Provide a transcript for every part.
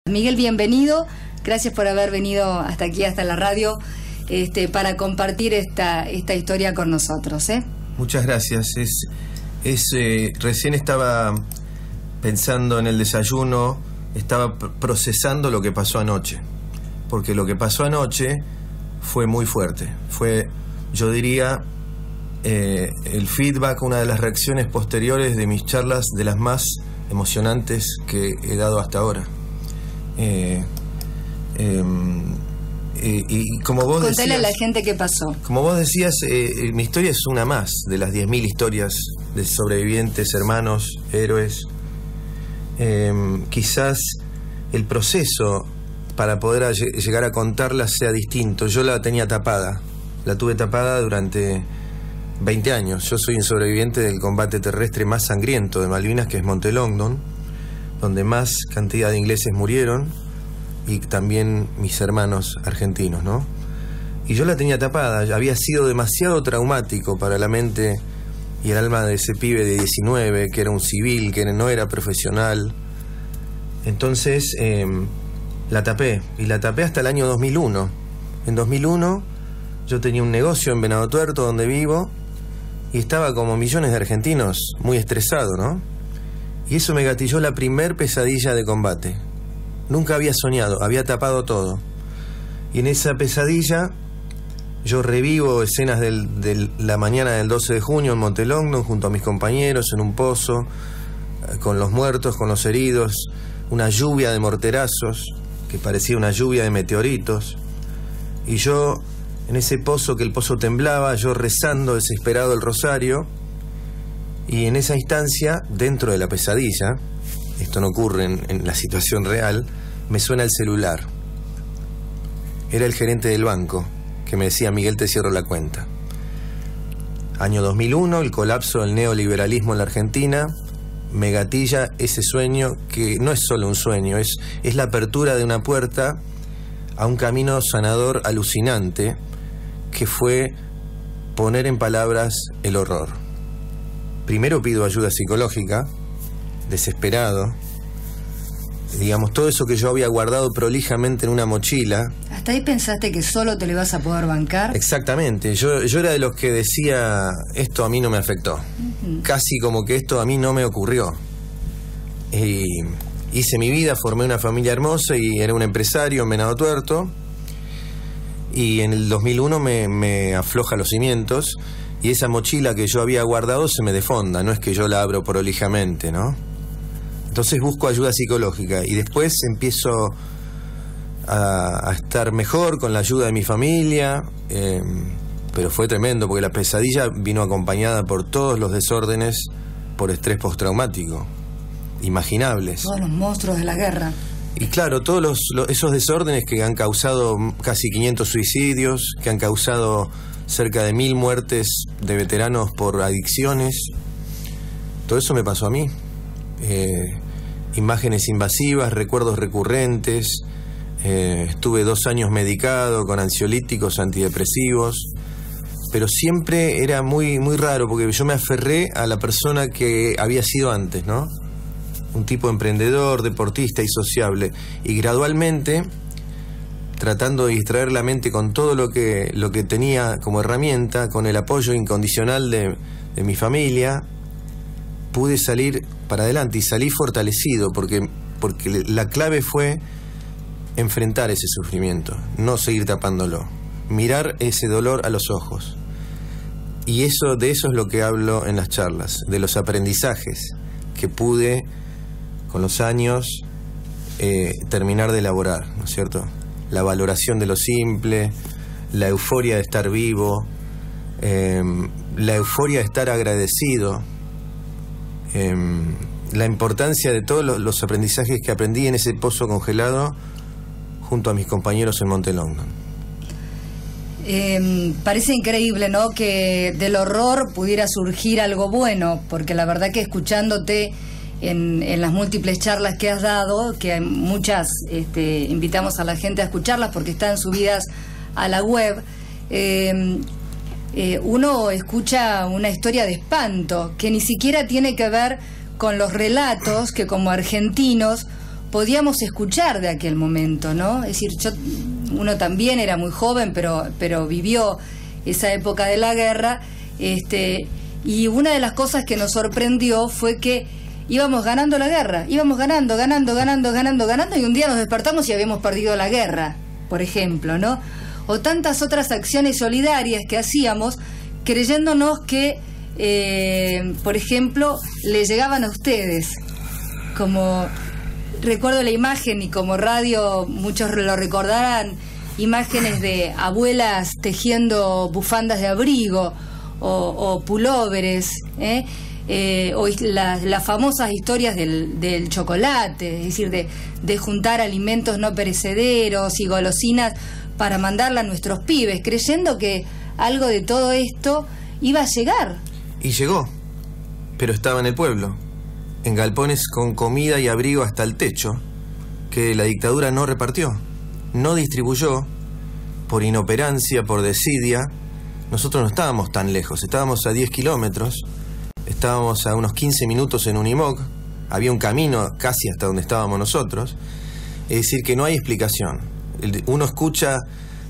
Miguel, bienvenido. Gracias por haber venido hasta aquí, hasta la radio, para compartir esta historia con nosotros. Muchas gracias. Recién estaba pensando en el desayuno, estaba procesando lo que pasó anoche. Porque lo que pasó anoche fue muy fuerte. Fue, yo diría, el feedback, una de las reacciones posteriores de mis charlas, de las más emocionantes que he dado hasta ahora. Y como vos decías, contale a la gente qué pasó. Como vos decías, mi historia es una más de las 10.000 historias de sobrevivientes, hermanos, héroes. Quizás el proceso para poder llegar a contarla sea distinto. Yo la tenía tapada, la tuve tapada durante 20 años. Yo soy un sobreviviente del combate terrestre más sangriento de Malvinas, que es Monte Longdon, donde más cantidad de ingleses murieron, y también mis hermanos argentinos, ¿no? Y yo la tenía tapada, había sido demasiado traumático para la mente y el alma de ese pibe de 19, que era un civil, que no era profesional. Entonces la tapé, y la tapé hasta el año 2001. En 2001 yo tenía un negocio en Venado Tuerto, donde vivo, y estaba como millones de argentinos muy estresado, ¿no? Y eso me gatilló la primer pesadilla de combate. Nunca había soñado, había tapado todo. Y en esa pesadilla yo revivo escenas de la mañana del 12 de junio en Monte Longdon, junto a mis compañeros, en un pozo, con los muertos, con los heridos, una lluvia de morterazos, que parecía una lluvia de meteoritos. Y yo, en ese pozo, que el pozo temblaba, yo rezando desesperado el rosario, y en esa instancia, dentro de la pesadilla, esto no ocurre en la situación real, me suena el celular. Era el gerente del banco, que me decía: Miguel, te cierro la cuenta. Año 2001, el colapso del neoliberalismo en la Argentina, me gatilla ese sueño, que no es solo un sueño, es la apertura de una puerta a un camino sanador alucinante, que fue poner en palabras el horror. Primero pido ayuda psicológica, desesperado. Digamos, todo eso que yo había guardado prolijamente en una mochila. ¿Hasta ahí pensaste que solo te lo ibas a poder bancar? Exactamente. Yo era de los que decía: esto a mí no me afectó. Casi como que esto a mí no me ocurrió. Y hice mi vida, formé una familia hermosa y era un empresario en Venado Tuerto. Y en el 2001 me afloja los cimientos, y esa mochila que yo había guardado se me defonda. No es que yo la abro prolijamente, ¿no? Entonces busco ayuda psicológica, y después empiezo a estar mejor con la ayuda de mi familia, pero fue tremendo, porque la pesadilla vino acompañada por todos los desórdenes por estrés postraumático, imaginables. Todos los monstruos de la guerra. Y claro, todos esos desórdenes que han causado casi 500 suicidios, que han causado cerca de 1000 muertes de veteranos por adicciones, todo eso me pasó a mí. Imágenes invasivas, recuerdos recurrentes, estuve 2 años medicado con ansiolíticos, antidepresivos, pero siempre era muy, muy raro, porque yo me aferré a la persona que había sido antes, ¿no? Un tipo emprendedor, deportista y sociable, y gradualmente, tratando de distraer la mente con todo lo que tenía como herramienta, con el apoyo incondicional de mi familia, pude salir para adelante, y salí fortalecido, porque la clave fue enfrentar ese sufrimiento, no seguir tapándolo, mirar ese dolor a los ojos. Y de eso es lo que hablo en las charlas, de los aprendizajes que pude con los años terminar de elaborar, ¿no es cierto? La valoración de lo simple, la euforia de estar vivo, la euforia de estar agradecido, la importancia de todos los aprendizajes que aprendí en ese pozo congelado junto a mis compañeros en Monte Longdon. Parece increíble, ¿no?, que del horror pudiera surgir algo bueno, porque la verdad que escuchándote en las múltiples charlas que has dado, que hay muchas, invitamos a la gente a escucharlas porque están subidas a la web, uno escucha una historia de espanto que ni siquiera tiene que ver con los relatos que como argentinos podíamos escuchar de aquel momento, ¿no? Es decir, uno también era muy joven, pero vivió esa época de la guerra, y una de las cosas que nos sorprendió fue que íbamos ganando la guerra, íbamos ganando, y un día nos despertamos y habíamos perdido la guerra, por ejemplo, ¿no? O tantas otras acciones solidarias que hacíamos creyéndonos que, por ejemplo, le llegaban a ustedes. Como recuerdo la imagen, y como radio muchos lo recordarán, imágenes de abuelas tejiendo bufandas de abrigo o pulóveres, o las famosas historias del chocolate, es decir, de juntar alimentos no perecederos y golosinas para mandarla a nuestros pibes, creyendo que algo de todo esto iba a llegar. Y llegó, pero estaba en el pueblo, en galpones con comida y abrigo hasta el techo, que la dictadura no repartió, no distribuyó, por inoperancia, por desidia. Nosotros no estábamos tan lejos, estábamos a 10 kilómetros, estábamos a unos 15 minutos en Unimog, había un camino casi hasta donde estábamos nosotros. Es decir, que no hay explicación. Uno escucha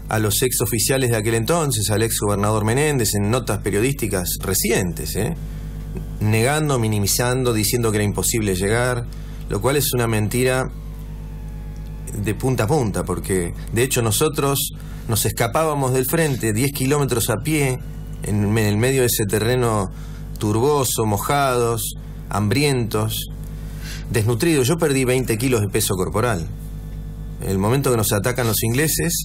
a los ex oficiales de aquel entonces, al ex gobernador Menéndez, en notas periodísticas recientes, negando, minimizando, diciendo que era imposible llegar, lo cual es una mentira de punta a punta, porque de hecho nosotros nos escapábamos del frente 10 kilómetros a pie, en el medio de ese terreno turboso, mojados, hambrientos, desnutridos. Yo perdí 20 kilos de peso corporal. En el momento que nos atacan los ingleses,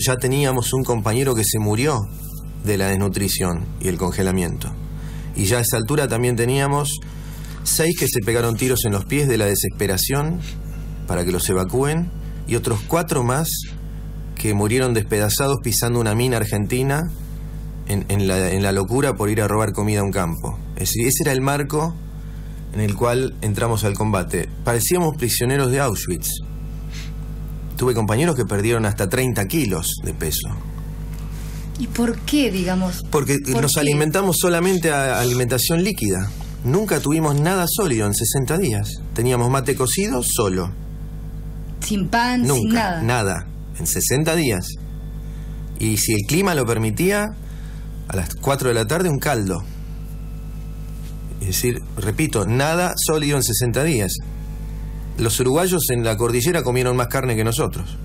ya teníamos un compañero que se murió de la desnutrición y el congelamiento. Y ya a esa altura también teníamos 6 que se pegaron tiros en los pies de la desesperación para que los evacúen, y otros 4 más que murieron despedazados pisando una mina argentina en la locura por ir a robar comida a un campo. Es decir, ese era el marco en el cual entramos al combate. Parecíamos prisioneros de Auschwitz. Tuve compañeros que perdieron hasta 30 kilos de peso. ¿Y por qué, digamos? Porque nos alimentamos solamente a alimentación líquida. Nunca tuvimos nada sólido en 60 días. Teníamos mate cocido solo. Sin pan, nunca, sin nada. Nada, en 60 días. Y si el clima lo permitía, a las 4 de la tarde un caldo. Es decir, repito, nada sólido en 60 días. Los uruguayos en la cordillera comieron más carne que nosotros.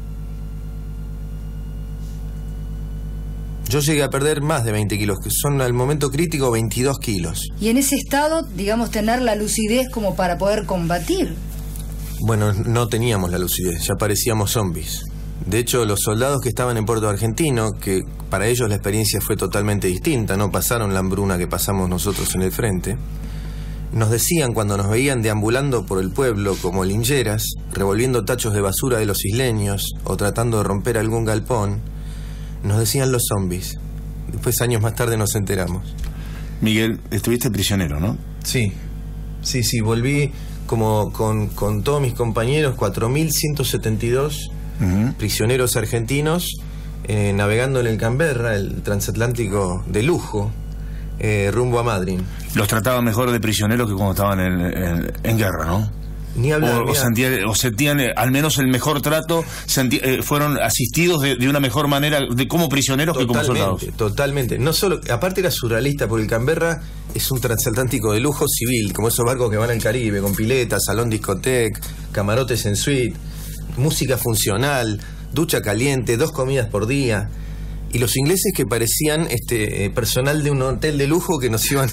Yo llegué a perder más de 20 kilos, que son al momento crítico 22 kilos. Y en ese estado, digamos, tener la lucidez como para poder combatir. Bueno, no teníamos la lucidez, ya parecíamos zombies. De hecho, los soldados que estaban en Puerto Argentino, que para ellos la experiencia fue totalmente distinta, no pasaron la hambruna que pasamos nosotros en el frente, nos decían cuando nos veían deambulando por el pueblo como lincheras, revolviendo tachos de basura de los isleños o tratando de romper algún galpón, nos decían los zombies. Después, años más tarde, nos enteramos. Miguel, estuviste prisionero, ¿no? Sí, volví como con todos mis compañeros, 4.172 prisioneros argentinos, navegando en el Canberra, el transatlántico de lujo, rumbo a Madrid. Los trataban mejor de prisioneros que cuando estaban en guerra, ¿no? Ni hablar. O sentían al menos el mejor trato, fueron asistidos de una mejor manera como prisioneros que como soldados. Totalmente. No solo, aparte era surrealista, porque el Canberra es un transatlántico de lujo civil, como esos barcos que van al Caribe, con piletas, salón discoteca, camarotes en suite, música funcional, ducha caliente, 2 comidas por día. Y los ingleses que parecían personal de un hotel de lujo que nos iban...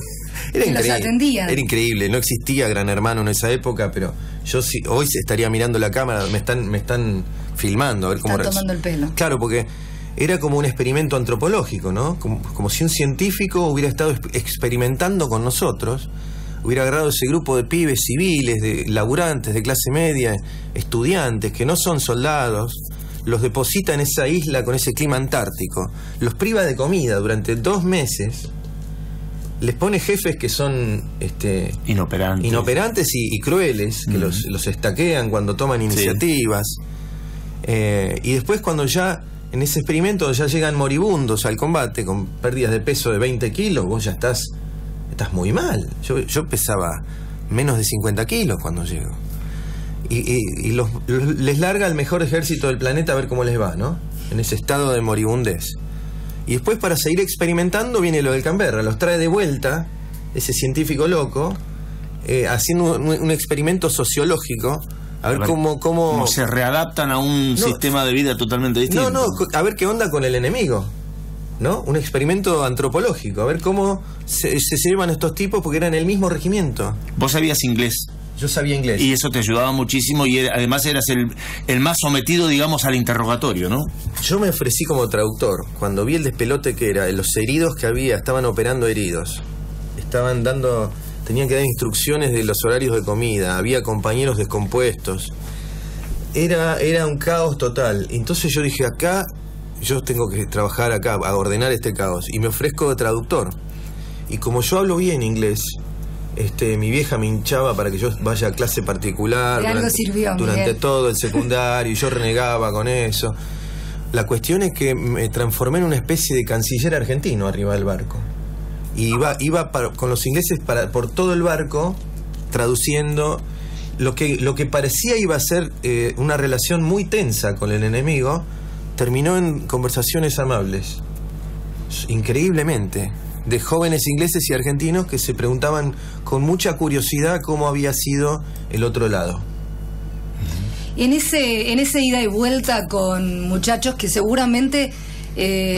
Era increíble. Los atendían. Era increíble. No existía Gran Hermano en esa época, pero yo sí, hoy estaría mirando la cámara, me están filmando a ver cómo... Están tomando el pelo. Claro, porque era como un experimento antropológico, ¿no? Como si un científico hubiera estado experimentando con nosotros, hubiera agarrado ese grupo de pibes civiles, de laburantes, de clase media, estudiantes, que no son soldados, los deposita en esa isla con ese clima antártico, los priva de comida durante 2 meses, les pone jefes que son inoperantes y crueles, que los estaquean cuando toman iniciativas. Sí. Y después, cuando ya en ese experimento ya llegan moribundos al combate con pérdidas de peso de 20 kilos, vos ya estás muy mal. Yo pesaba menos de 50 kilos cuando llego. les larga al mejor ejército del planeta a ver cómo les va, ¿no? En ese estado de moribundez. Y después, para seguir experimentando, viene lo del Canberra. Los trae de vuelta ese científico loco, haciendo un experimento sociológico, a ver cómo se readaptan a un sistema de vida totalmente distinto. A ver qué onda con el enemigo, ¿no? Un experimento antropológico, a ver cómo se llevan estos tipos, porque eran el mismo regimiento. ¿Vos sabías inglés? Yo sabía inglés. Y eso te ayudaba muchísimo, y además eras el más sometido, digamos, al interrogatorio, ¿no? Yo me ofrecí como traductor. Cuando vi el despelote que era, los heridos que había, estaban operando heridos. Tenían que dar instrucciones de los horarios de comida, había compañeros descompuestos. Era un caos total. Entonces yo dije, yo tengo que trabajar acá, a ordenar este caos. Y me ofrezco de traductor. Y como yo hablo bien inglés, mi vieja me hinchaba para que yo vaya a clase particular durante todo el secundario, y yo renegaba con eso. La cuestión es que me transformé en una especie de canciller argentino arriba del barco. Y iba con los ingleses por todo el barco, traduciendo lo que parecía iba a ser una relación muy tensa con el enemigo, terminó en conversaciones amables, increíblemente, de jóvenes ingleses y argentinos que se preguntaban con mucha curiosidad cómo había sido el otro lado. En ese ida y vuelta con muchachos que seguramente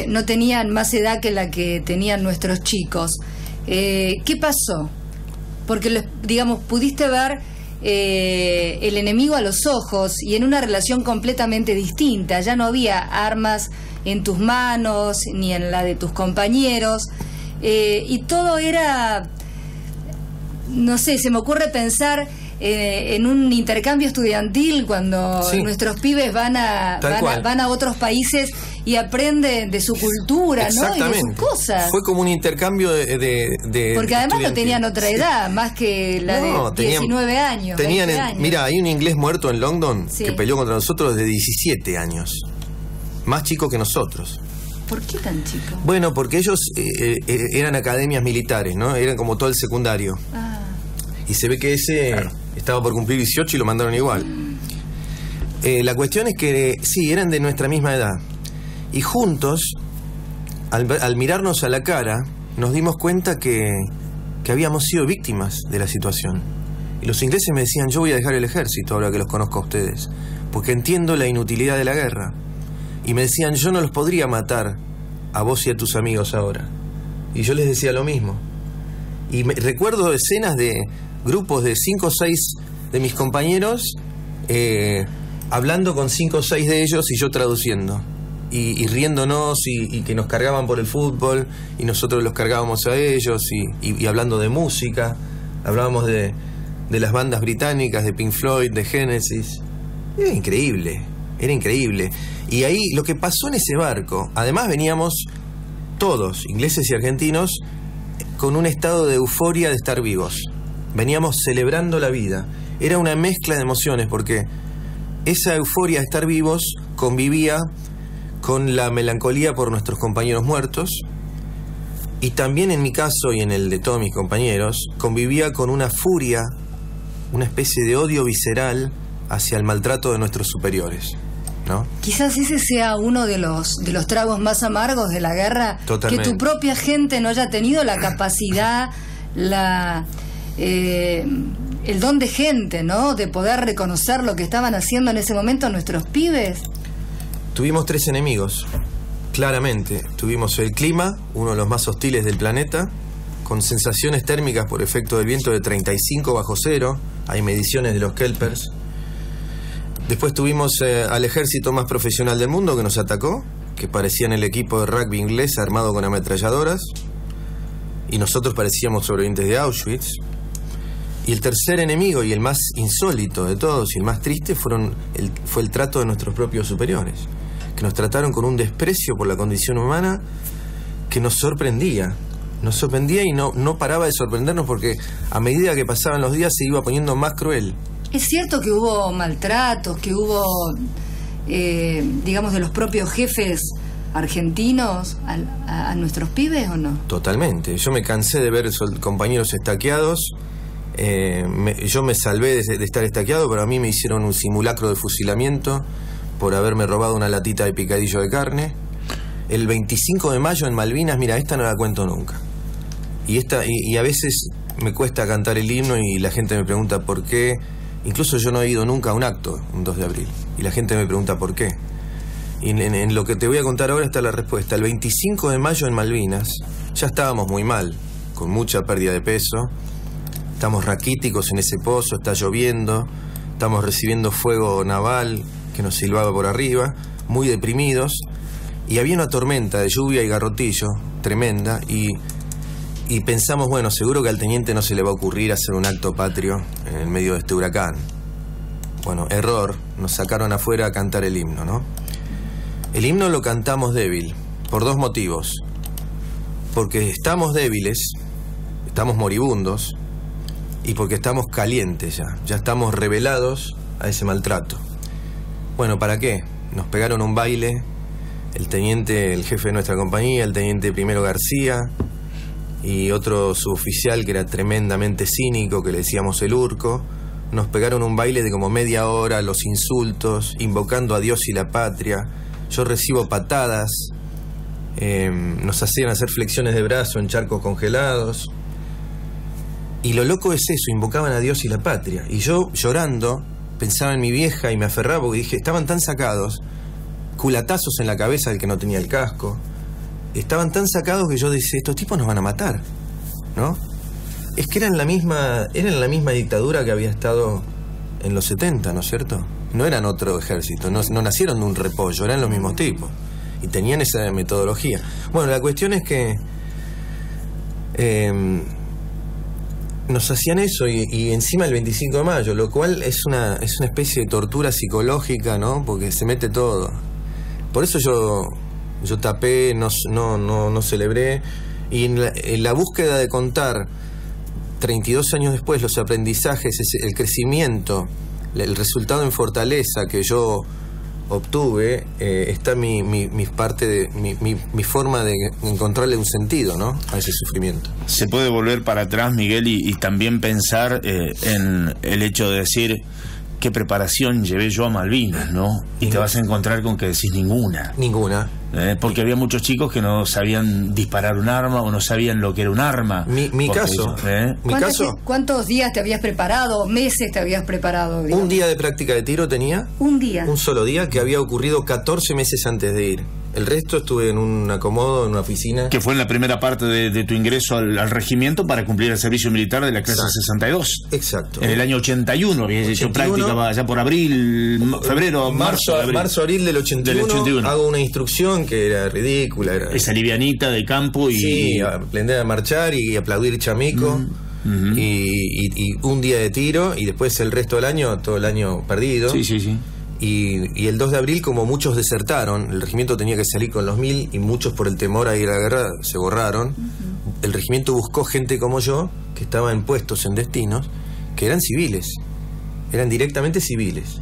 no tenían más edad que la que tenían nuestros chicos, ¿qué pasó? Porque, digamos, pudiste ver el enemigo a los ojos y en una relación completamente distinta. Ya no había armas en tus manos ni en la de tus compañeros, y todo era, no sé, se me ocurre pensar en un intercambio estudiantil cuando nuestros pibes van a otros países y aprenden de su cultura, ¿no? Y de sus cosas. Fue como un intercambio de porque además no tenían otra edad, más que la de 19 años. Mira, hay un inglés muerto en London que peleó contra nosotros de 17 años. Más chico que nosotros. ¿Por qué tan chico? Bueno, porque ellos eran academias militares, ¿no? Eran como todo el secundario. Y se ve que ese estaba por cumplir 18 y lo mandaron igual. La cuestión es que sí, eran de nuestra misma edad. Y juntos, al mirarnos a la cara, nos dimos cuenta que habíamos sido víctimas de la situación. Y los ingleses me decían, yo voy a dejar el ejército ahora que los conozco a ustedes, porque entiendo la inutilidad de la guerra. Y me decían, yo no los podría matar a vos y a tus amigos ahora. Y yo les decía lo mismo. Y recuerdo escenas de grupos de 5 o 6 de mis compañeros hablando con 5 o 6 de ellos y yo traduciendo. Y riéndonos y que nos cargaban por el fútbol y nosotros los cargábamos a ellos y hablando de música. Hablábamos de las bandas británicas, de Pink Floyd, de Genesis. Era increíble. Y ahí lo que pasó en ese barco, además veníamos todos, ingleses y argentinos, con un estado de euforia de estar vivos. Veníamos celebrando la vida. Era una mezcla de emociones porque esa euforia de estar vivos convivía con la melancolía por nuestros compañeros muertos, y también en mi caso y en el de todos mis compañeros convivía con una furia, una especie de odio visceral hacia el maltrato de nuestros superiores, ¿no? Quizás ese sea uno de los tragos más amargos de la guerra. Totalmente. Que tu propia gente no haya tenido la capacidad, el don de gente, ¿no? De poder reconocer lo que estaban haciendo en ese momento nuestros pibes. Tuvimos 3 enemigos, claramente. Tuvimos el clima, uno de los más hostiles del planeta, con sensaciones térmicas por efecto del viento de 35 bajo cero. Hay mediciones de los Kelpers. Después tuvimos al ejército más profesional del mundo que nos atacó, que parecían el equipo de rugby inglés armado con ametralladoras, y nosotros parecíamos sobrevivientes de Auschwitz. Y el tercer enemigo, y el más insólito de todos, y el más triste, fue el trato de nuestros propios superiores, que nos trataron con un desprecio por la condición humana que nos sorprendía. Nos sorprendía y no paraba de sorprendernos, porque a medida que pasaban los días se iba poniendo más cruel. ¿Es cierto que hubo maltratos, que hubo, digamos, de los propios jefes argentinos a nuestros pibes o no? Totalmente. Yo me cansé de ver compañeros estaqueados yo me salvé de estar estaqueado, pero a mí me hicieron un simulacro de fusilamiento por haberme robado una latita de picadillo de carne. El 25 de mayo en Malvinas, mira, esta no la cuento nunca. Y a veces me cuesta cantar el himno y la gente me pregunta por qué. Incluso yo no he ido nunca a un acto, un 2 de abril, y la gente me pregunta por qué. Y en lo que te voy a contar ahora está la respuesta. El 25 de mayo en Malvinas ya estábamos muy mal, con mucha pérdida de peso. Estamos raquíticos en ese pozo, está lloviendo, estamos recibiendo fuego naval que nos silbaba por arriba, muy deprimidos, y había una tormenta de lluvia y garrotillo tremenda, y pensamos, bueno, seguro que al teniente no se le va a ocurrir hacer un acto patrio en el medio de este huracán. Bueno, error, nos sacaron afuera a cantar el himno, ¿no? El himno lo cantamos débil, por 2 motivos. Porque estamos débiles, estamos moribundos, y porque estamos calientes ya estamos rebelados a ese maltrato. Bueno, ¿para qué? Nos pegaron un baile, el teniente, el jefe de nuestra compañía, el teniente Primero García, y otro suboficial que era tremendamente cínico, que le decíamos el Urco. Nos pegaron un baile de como media hora, los insultos, invocando a Dios y la patria. Yo recibo patadas, nos hacían hacer flexiones de brazo en charcos congelados. Y lo loco es eso, invocaban a Dios y la patria. Y yo, llorando, pensaba en mi vieja y me aferraba porque dije, estaban tan sacados, culatazos en la cabeza del que no tenía el casco. Estaban tan sacados que yo decía, estos tipos nos van a matar, ¿no? Es que eran la misma dictadura que había estado en los 70, ¿no es cierto? No eran otro ejército, no nacieron de un repollo, eran los mismos tipos. Y tenían esa metodología. Bueno, la cuestión es que nos hacían eso y encima el 25 de mayo, lo cual es una especie de tortura psicológica, ¿no? Porque se mete todo. Por eso yo tapé, no celebré, y en la búsqueda de contar 32 años después los aprendizajes, el crecimiento, el resultado en fortaleza que yo obtuve, está mi forma de encontrarle un sentido, ¿no?, a ese sufrimiento. Se puede volver para atrás, Miguel, y también pensar en el hecho de decir qué preparación llevé yo a Malvinas, ¿no? Y te vas a encontrar con que decís ninguna. Porque había muchos chicos que no sabían disparar un arma o no sabían lo que era un arma. Mi caso. ¿Cuántos días te habías preparado? ¿Meses te habías preparado? Digamos? Un día de práctica de tiro tenía. Un día. Un solo día, que había ocurrido 14 meses antes de ir. El resto estuve en un acomodo, en una oficina. Que fue en la primera parte de tu ingreso al regimiento para cumplir el servicio militar de la clase 62. Exacto. En el año 81 habías hecho práctica, allá por abril, febrero, marzo, abril del 81. Hago una instrucción que era ridícula. Esa livianita de campo y... Sí, aprender a marchar y aplaudir chamico. Y un día de tiro y después el resto del año, todo el año perdido. Sí. Y el 2 de abril, como muchos desertaron, el regimiento tenía que salir con los 1000 y muchos por el temor a ir a la guerra se borraron. El regimiento buscó gente como yo, que estaba en puestos, en destinos, que eran civiles, eran directamente civiles.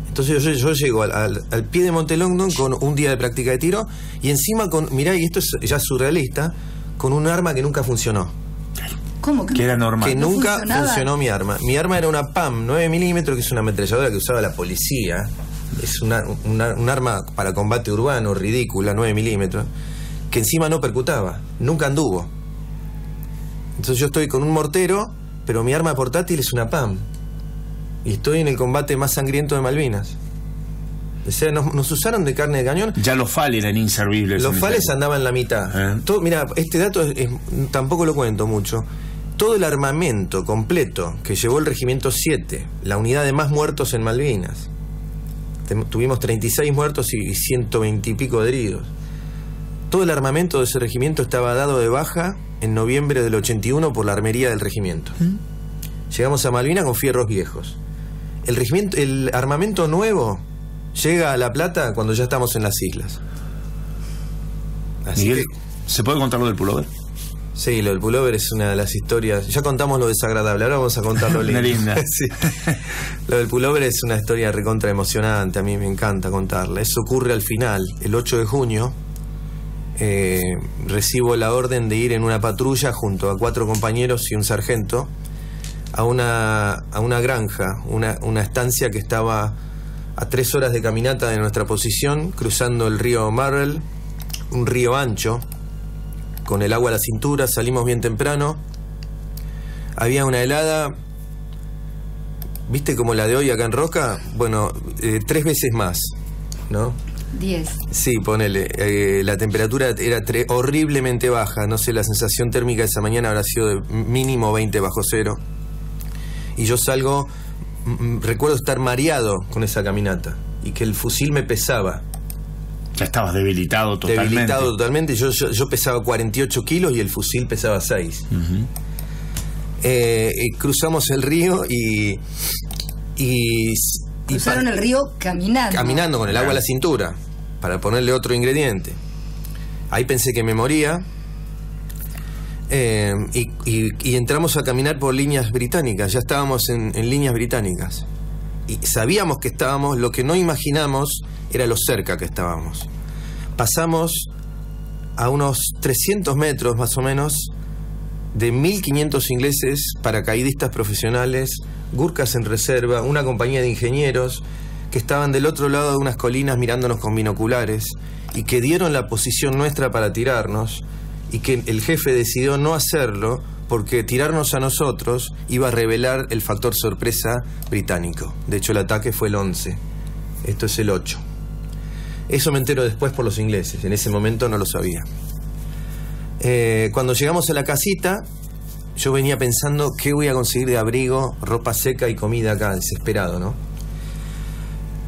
Entonces yo llego al pie de Monte Longdon con un día de práctica de tiro y encima con, mirá, y esto es ya surrealista, con un arma que nunca funcionó. ¿Cómo que era normal? Que ¿no nunca funcionó mi arma? Mi arma era una PAM 9 milímetros, que es una ametralladora que usaba la policía. Es un arma para combate urbano, ridícula, 9 milímetros, que encima no percutaba, nunca anduvo. Entonces yo estoy con un mortero, pero mi arma portátil es una PAM. Y estoy en el combate más sangriento de Malvinas. O sea, nos usaron de carne de cañón. Ya los FAL eran inservibles. Los FALes andaban la mitad. Mira, este dato tampoco lo cuento mucho. Todo el armamento completo que llevó el Regimiento 7, la unidad de más muertos en Malvinas. Tuvimos 36 muertos y 120 y pico de heridos. Todo el armamento de ese regimiento estaba dado de baja en noviembre del 81 por la armería del regimiento. Llegamos a Malvinas con fierros viejos. El armamento nuevo llega a La Plata cuando ya estamos en las islas. Así Miguel, ¿se puede contar lo del pullover? Sí, lo del pullover es una de las historias. Ya contamos lo desagradable, ahora vamos a contar lo lindo. linda. Sí. Lo del pullover es una historia recontra emocionante, a mí me encanta contarla. Eso ocurre al final, el 8 de junio. Recibo la orden de ir en una patrulla junto a 4 compañeros y un sargento a una granja, una estancia que estaba a 3 horas de caminata de nuestra posición, cruzando el río Marrel, un río ancho, con el agua a la cintura. Salimos bien temprano. Había una helada, ¿viste como la de hoy acá en Roca? Bueno, 3 veces más, ¿no? 10. Sí, ponele. La temperatura era horriblemente baja. No sé, la sensación térmica de esa mañana habrá sido de mínimo 20 bajo cero. Y yo salgo, recuerdo estar mareado con esa caminata y que el fusil me pesaba. Ya estabas debilitado totalmente. Debilitado totalmente. Yo pesaba 48 kilos y el fusil pesaba 6. Cruzamos el río y cruzaron el río caminando. Caminando con el agua a la cintura, para ponerle otro ingrediente. Ahí pensé que me moría. Y entramos a caminar por líneas británicas. Ya estábamos en líneas británicas. Y sabíamos que estábamos, lo que no imaginamos era lo cerca que estábamos. Pasamos a unos 300 metros más o menos de 1.500 ingleses, paracaidistas profesionales, gurkas en reserva, una compañía de ingenieros que estaban del otro lado de unas colinas mirándonos con binoculares y que dieron la posición nuestra para tirarnos, y que el jefe decidió no hacerlo porque tirarnos a nosotros iba a revelar el factor sorpresa británico. De hecho, el ataque fue el 11. Esto es el 8. Eso me entero después por los ingleses. En ese momento no lo sabía. Cuando llegamos a la casita, yo venía pensando qué voy a conseguir de abrigo, ropa seca y comida acá, desesperado, ¿no?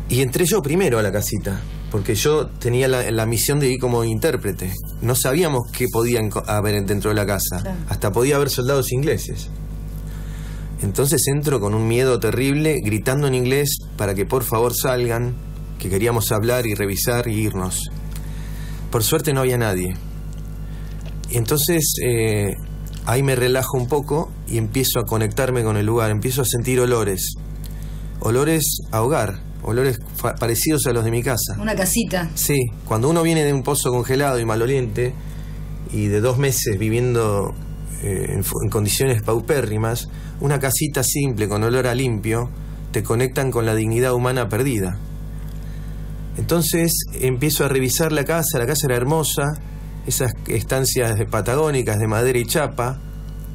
Y entré yo primero a la casita, porque yo tenía la misión de ir como intérprete. No sabíamos qué podían haber dentro de la casa. Claro. Hasta podía haber soldados ingleses. Entonces entro con un miedo terrible, gritando en inglés para que por favor salgan, que queríamos hablar y revisar y irnos. Por suerte no había nadie. Y entonces ahí me relajo un poco y empiezo a conectarme con el lugar. Empiezo a sentir olores. Olores a hogar. Olores parecidos a los de mi casa. Una casita. Sí, cuando uno viene de un pozo congelado y maloliente y de 2 meses viviendo en condiciones paupérrimas, una casita simple con olor a limpio te conectan con la dignidad humana perdida. Entonces empiezo a revisar la casa era hermosa, esas estancias patagónicas de madera y chapa,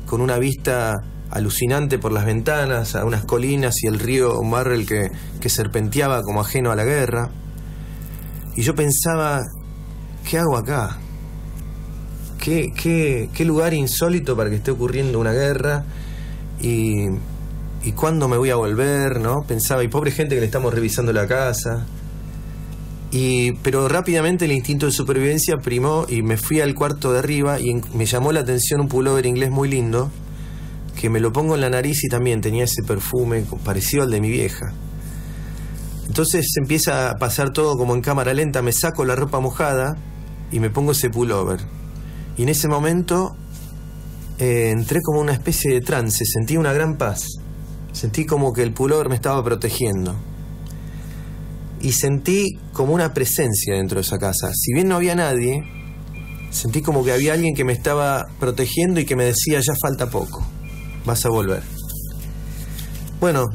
con una vista alucinante por las ventanas, a unas colinas y el río Marrel que serpenteaba como ajeno a la guerra. Y yo pensaba, ¿qué hago acá? ¿Qué lugar insólito para que esté ocurriendo una guerra? ¿Y cuándo me voy a volver? ¿No? Pensaba, y pobre gente que le estamos revisando la casa. Pero rápidamente el instinto de supervivencia primó y me fui al cuarto de arriba y me llamó la atención un pullover inglés muy lindo, que me lo pongo en la nariz y también tenía ese perfume parecido al de mi vieja. Entonces empieza a pasar todo como en cámara lenta, me saco la ropa mojada y me pongo ese pullover. Y en ese momento entré como una especie de trance, sentí una gran paz. Sentí como que el pullover me estaba protegiendo. Y sentí como una presencia dentro de esa casa. Si bien no había nadie, sentí como que había alguien que me estaba protegiendo y que me decía, ya falta poco, vas a volver. Bueno,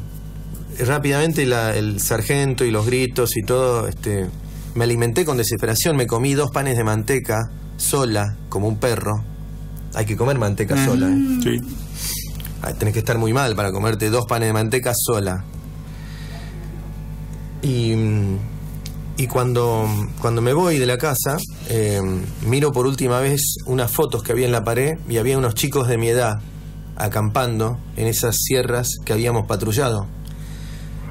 rápidamente el sargento y los gritos y todo, me alimenté con desesperación. Me comí 2 panes de manteca sola, como un perro. Hay que comer manteca sola, ¿eh? Sí. Tenés que estar muy mal para comerte 2 panes de manteca sola. Y cuando me voy de la casa, miro por última vez unas fotos que había en la pared y había unos chicos de mi edad acampando en esas sierras que habíamos patrullado.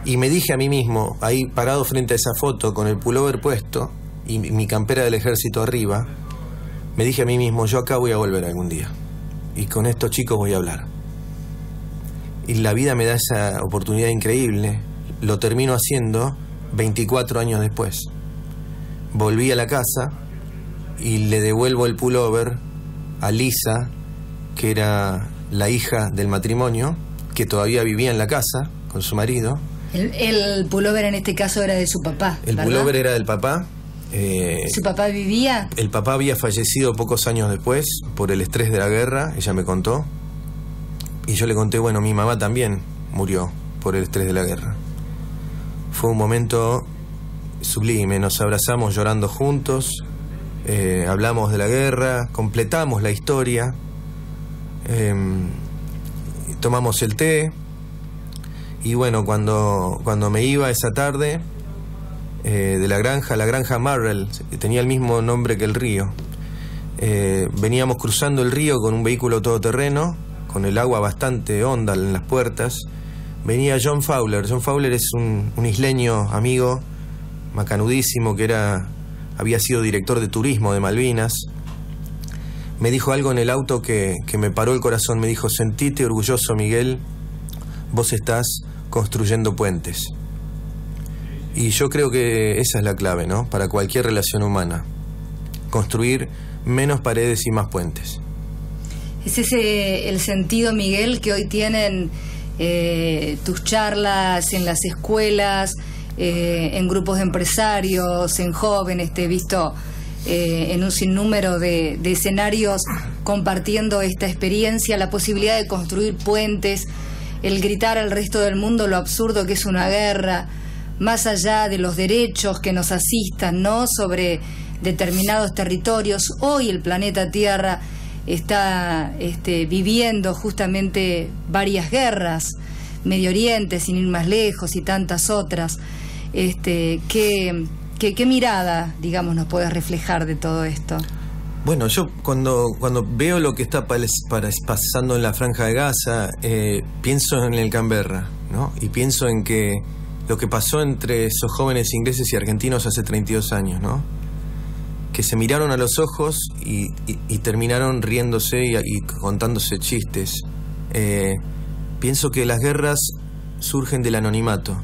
Y me dije a mí mismo, ahí parado frente a esa foto con el pullover puesto y mi campera del ejército arriba, me dije a mí mismo, yo acá voy a volver algún día y con estos chicos voy a hablar. Y la vida me da esa oportunidad increíble. Lo termino haciendo 24 años después. Volví a la casa y le devuelvo el pullover a Lisa, que era la hija del matrimonio, que todavía vivía en la casa con su marido. El pullover en este caso era de su papá, El ¿verdad? pullover era del papá. ¿Su papá vivía? El papá había fallecido pocos años después por el estrés de la guerra, ella me contó. Y yo le conté, bueno, mi mamá también murió por el estrés de la guerra. Fue un momento sublime, nos abrazamos llorando juntos, hablamos de la guerra, completamos la historia, tomamos el té, y bueno, cuando me iba esa tarde de la granja Marrell, que tenía el mismo nombre que el río, veníamos cruzando el río con un vehículo todoterreno, con el agua bastante honda en las puertas. Venía John Fowler. John Fowler es un isleño amigo, macanudísimo, que había sido director de turismo de Malvinas. Me dijo algo en el auto que me paró el corazón. Me dijo: sentite orgulloso, Miguel, vos estás construyendo puentes. Y yo creo que esa es la clave, ¿no? Para cualquier relación humana. Construir menos paredes y más puentes. ¿Es ese el sentido, Miguel, que hoy tienen tus charlas en las escuelas, en grupos de empresarios, en jóvenes? Te he visto en un sinnúmero de escenarios compartiendo esta experiencia, la posibilidad de construir puentes, el gritar al resto del mundo lo absurdo que es una guerra, más allá de los derechos que nos asistan, ¿no?, sobre determinados territorios. Hoy el planeta Tierra está viviendo justamente varias guerras, Medio Oriente, sin ir más lejos, y tantas otras. ¿Qué mirada, digamos, nos puede reflejar de todo esto? Bueno, yo cuando veo lo que está pasando en la Franja de Gaza, pienso en el Canberra, ¿no? Y pienso en que lo que pasó entre esos jóvenes ingleses y argentinos hace 32 años, ¿no? Que se miraron a los ojos y terminaron riéndose y contándose chistes. Pienso que las guerras surgen del anonimato,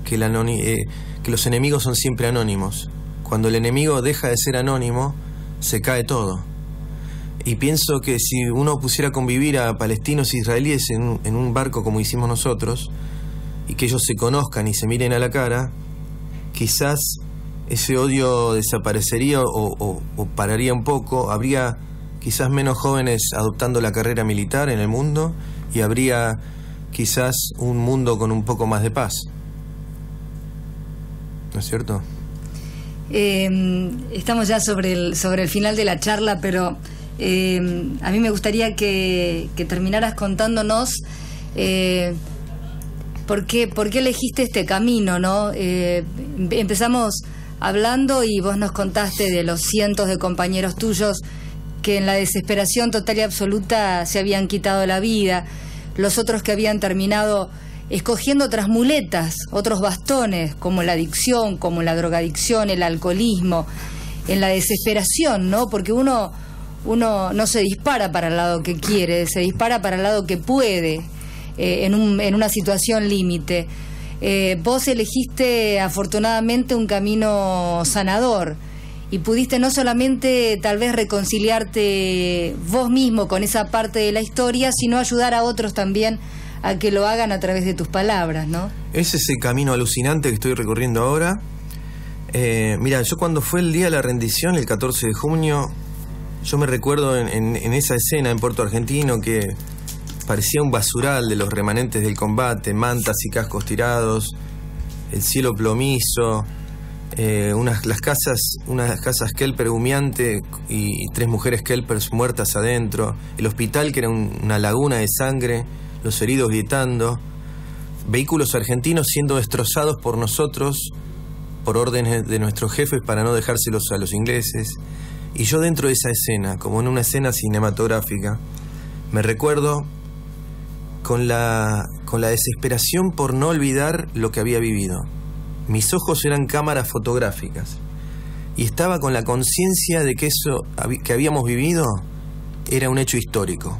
que los enemigos son siempre anónimos. Cuando el enemigo deja de ser anónimo, se cae todo. Y pienso que si uno pusiera a convivir a palestinos e israelíes en un barco como hicimos nosotros, y que ellos se conozcan y se miren a la cara, quizás ese odio desaparecería o pararía un poco. Habría quizás menos jóvenes adoptando la carrera militar en el mundo, y habría quizás un mundo con un poco más de paz. ¿No es cierto? Estamos ya sobre el final de la charla, pero a mí me gustaría que terminaras contándonos por qué elegiste este camino, ¿no? Empezamos hablando y vos nos contaste de los cientos de compañeros tuyos que en la desesperación total y absoluta se habían quitado la vida, los otros que habían terminado escogiendo otras muletas, otros bastones, como la adicción, como la drogadicción, el alcoholismo, en la desesperación, ¿no? Porque uno no se dispara para el lado que quiere, se dispara para el lado que puede, en una situación límite. Vos elegiste afortunadamente un camino sanador y pudiste no solamente tal vez reconciliarte vos mismo con esa parte de la historia, sino ayudar a otros también a que lo hagan a través de tus palabras, ¿no? Ese es el camino alucinante que estoy recorriendo ahora. Mira, yo cuando fue el día de la rendición, el 14 de junio, yo me recuerdo en esa escena en Puerto Argentino que parecía un basural de los remanentes del combate, mantas y cascos tirados, el cielo plomizo, unas casas Kelper humeante y 3 mujeres Kelpers muertas adentro, el hospital que era una laguna de sangre, los heridos gritando, vehículos argentinos siendo destrozados por nosotros, por órdenes de nuestros jefes para no dejárselos a los ingleses. Y yo dentro de esa escena, como en una escena cinematográfica, me recuerdo con la desesperación por no olvidar lo que había vivido. Mis ojos eran cámaras fotográficas y estaba con la conciencia de que eso que habíamos vivido era un hecho histórico.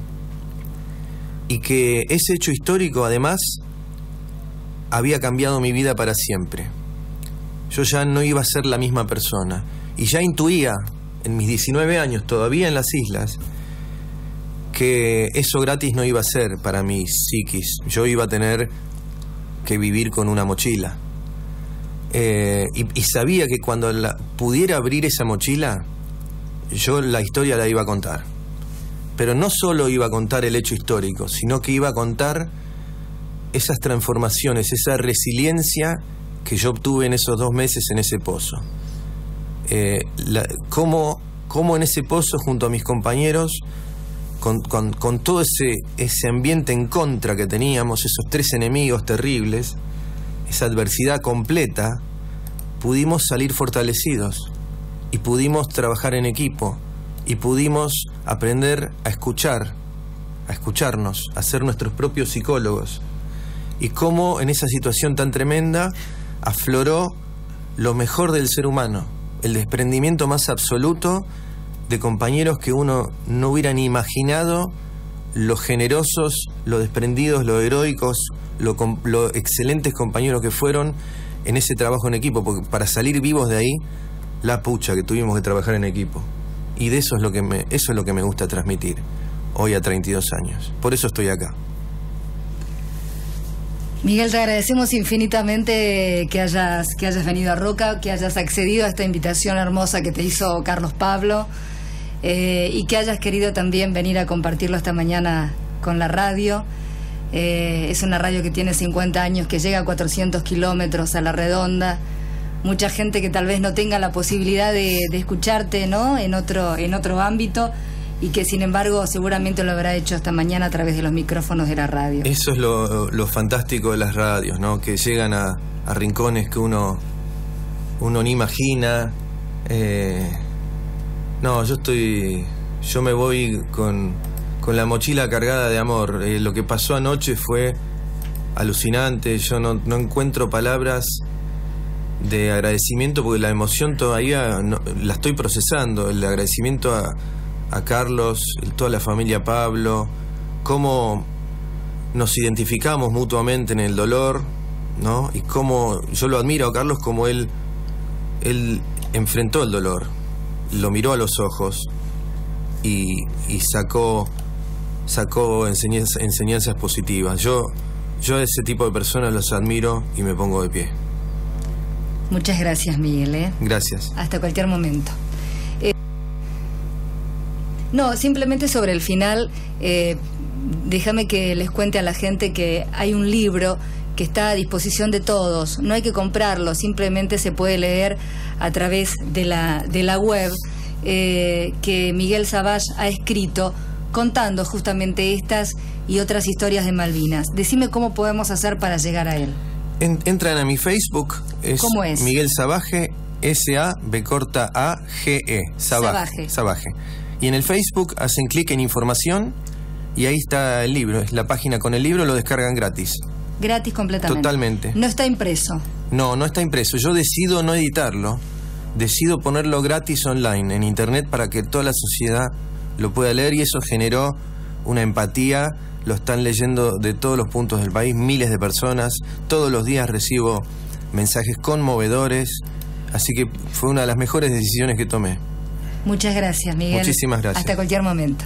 Y que ese hecho histórico, además, había cambiado mi vida para siempre. Yo ya no iba a ser la misma persona. Y ya intuía, en mis 19 años, todavía en las islas, que eso gratis no iba a ser para mi psiquis. Yo iba a tener que vivir con una mochila. Y sabía que cuando pudiera abrir esa mochila, yo la historia la iba a contar. pero no solo iba a contar el hecho histórico, sino que iba a contar esas transformaciones, esa resiliencia que yo obtuve en esos 2 meses en ese pozo. Cómo en ese pozo, junto a mis compañeros, con todo ese ambiente en contra que teníamos, esos 3 enemigos terribles, esa adversidad completa, pudimos salir fortalecidos y pudimos trabajar en equipo y pudimos aprender a escucharnos, a ser nuestros propios psicólogos. Y cómo en esa situación tan tremenda afloró lo mejor del ser humano, el desprendimiento más absoluto de compañeros que uno no hubiera ni imaginado, lo generosos, lo desprendidos, lo heroicos, lo excelentes compañeros que fueron en ese trabajo en equipo, porque para salir vivos de ahí, la pucha que tuvimos que trabajar en equipo. Y de eso es lo que me gusta transmitir hoy a 32 años. Por eso estoy acá. Miguel, te agradecemos infinitamente que hayas venido a Roca, que hayas accedido a esta invitación hermosa que te hizo Carlos Pablo, y que hayas querido también venir a compartirlo esta mañana con la radio. Es una radio que tiene 50 años, que llega a 400 kilómetros a la redonda. Mucha gente que tal vez no tenga la posibilidad de escucharte, ¿no?, en otro ámbito, y que sin embargo seguramente lo habrá hecho esta mañana a través de los micrófonos de la radio. Eso es lo fantástico de las radios, ¿no?, que llegan a rincones que uno ni imagina. No, yo me voy con la mochila cargada de amor. Lo que pasó anoche fue alucinante. Yo no encuentro palabras de agradecimiento, porque la emoción todavía la estoy procesando. El agradecimiento a Carlos, toda la familia Pablo, cómo nos identificamos mutuamente en el dolor, ¿no? Y cómo yo lo admiro a Carlos, como él enfrentó el dolor, lo miró a los ojos y sacó enseñanzas positivas. Yo a ese tipo de personas los admiro y me pongo de pie. Muchas gracias, Miguel. Gracias. Hasta cualquier momento. No, simplemente sobre el final, déjame que les cuente a la gente que hay un libro que está a disposición de todos. No hay que comprarlo, simplemente se puede leer a través de la web, que Miguel Savage ha escrito, contando justamente estas y otras historias de Malvinas. Decime cómo podemos hacer para llegar a él. Entran a mi Facebook. ¿Cómo es? Miguel Savage, S-A-B-A-G-E. Savage. Y en el Facebook hacen clic en información y ahí está el libro. Es la página con el libro, lo descargan gratis. Gratis completamente. Totalmente. No está impreso. No está impreso. Yo decido no editarlo. Decido ponerlo gratis online, en internet, para que toda la sociedad lo pueda leer, y eso generó una empatía. Lo están leyendo de todos los puntos del país, miles de personas. Todos los días recibo mensajes conmovedores. Así que fue una de las mejores decisiones que tomé. Muchas gracias, Miguel. Muchísimas gracias. Hasta cualquier momento.